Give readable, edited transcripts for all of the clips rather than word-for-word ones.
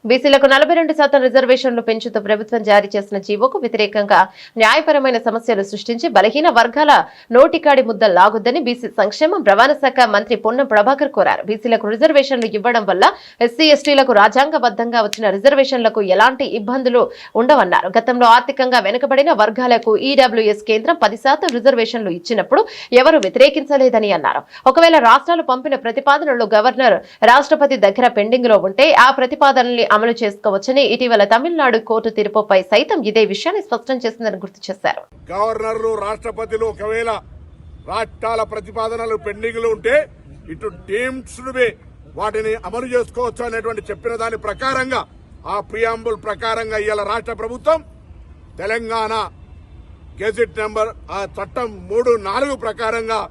బీసీలకు 42% రిజర్వేషన్లు పెంచుతూ ప్రభుత్వం జారీ చేసిన జీవోకు వ్యతిరేకంగా న్యాయపరమైన సమస్యలు సృష్టించి బలహీన వర్గాల నోటికాడి ముద్ద లాగొద్దని బీసీ సంక్షేమం రవాణా శాఖ మంత్రి పొన్నం ప్రభాకర్ కోరారు. బీసీలకు రిజర్వేషన్లు ఇవ్వడం వల్ల ఎస్సీ ఎస్టీలకు రాజ్యాంగబద్దంగా వచ్చిన రిజర్వేషన్లకు ఎలాంటి ఇబ్బందులు ఉండవన్నారు. గతంలో ఆర్థికంగా వెనుకబడిన వర్గాలకు ఈడబ్ల్యూఎస్ కేంద్రం 10% రిజర్వేషన్లు ఇచ్చినప్పుడు ఎవరు వ్యతిరేకించలేదని అన్నారు. ఒకవేళ రాష్ట్రాలు పంపిన ప్రతిపాదనలు గవర్నర్, రాష్ట్రపతి దగ్గర పెండింగ్ లో ఉంటే ఆ ప్రతిపాదనల్ని అమలు చేసుకోవచ్చని ఇటీవల తమిళనాడు కోర్టు తీర్పుపై సైతం ఇదే విషయాన్ని స్పష్టం చేసిందని గుర్తు చేశారు. గవర్నర్లు, రాష్ట్రపతులు ఒకవేళ రాష్ట్రాల ప్రతిపాదనలు పెండింగ్ లో ఉంటే ఇటు టీమ్స్ వాటిని అమలు చేసుకోవచ్చు అనేటువంటి చెప్పిన దాని ప్రకారంగా, ఆ ప్రియాంబుల్ ప్రకారంగా ఇవాళ రాష్ట్ర ప్రభుత్వం తెలంగాణ గెజిట్ నెంబర్ ఆ చట్టం 3(4) ప్రకారంగా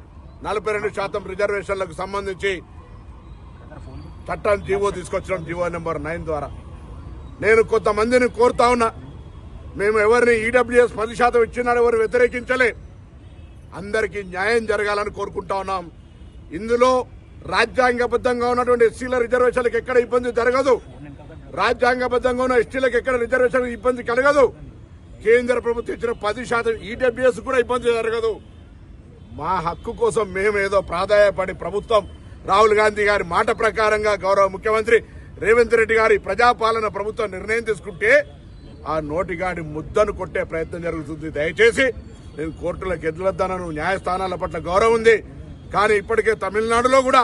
42% రిజర్వేషన్లకు సంబంధించి చట్టం జీవో తీసుకొచ్చడం, జీవో నెంబర్ 9 ద్వారా. నేను కొంతమందిని కోరుతా ఉన్నా, మేము ఎవరిని ఈడబ్ల్యూఎస్ 10% ఇచ్చినారు ఎవరు వ్యతిరేకించలే, అందరికీ న్యాయం జరగాలని కోరుకుంటా ఉన్నాం. ఇందులో రాజ్యాంగబద్దంగా ఉన్నటువంటి ఎస్సీల రిజర్వేషన్లకు ఎక్కడ ఇబ్బంది జరగదు, రాజ్యాంగబద్దంగా ఉన్న ఎస్టీలకు ఎక్కడ రిజర్వేషన్ ఇబ్బంది కలగదు, కేంద్ర ప్రభుత్వం ఇచ్చిన 10% ఈడబ్ల్యూఎస్ కూడా ఇబ్బంది జరగదు. మా హక్కు కోసం మేమేదో ప్రాధాయపడి ప్రభుత్వం రాహుల్ గాంధీ గారి మాట ప్రకారంగా గౌరవ ముఖ్యమంత్రి రేవంత్ రెడ్డి గారి ప్రజాపాలన ప్రభుత్వం నిర్ణయం తీసుకుంటే ఆ నోటిగాడి ముద్దను కొట్టే ప్రయత్నం జరుగుతుంది. దయచేసి నేను కోర్టులకు ఎదులొద్దనను, న్యాయస్థానాల పట్ల గౌరవం ఉంది. కానీ ఇప్పటికే తమిళనాడులో కూడా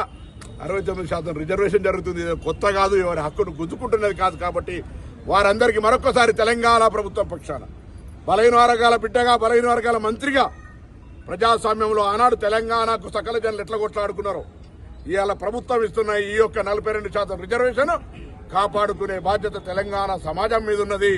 69% రిజర్వేషన్ జరుగుతుంది. ఇది కొత్త కాదు, ఎవరి హక్కును గుంజుకుంటున్నది కాదు. కాబట్టి వారందరికీ మరొకసారి తెలంగాణ ప్రభుత్వం పక్షాన బలహీన వర్గాల బిడ్డగా, బలహీన వర్గాల మంత్రిగా, ప్రజాస్వామ్యంలో ఆనాడు తెలంగాణకు సకల జనులు ఎట్లా కొట్లాడుకున్నారో ఇవాళ ప్రభుత్వం ఇస్తున్న ఈ యొక్క 42% రిజర్వేషన్ కాపాడుకునే బాధ్యత తెలంగాణ సమాజం మీద ఉన్నది.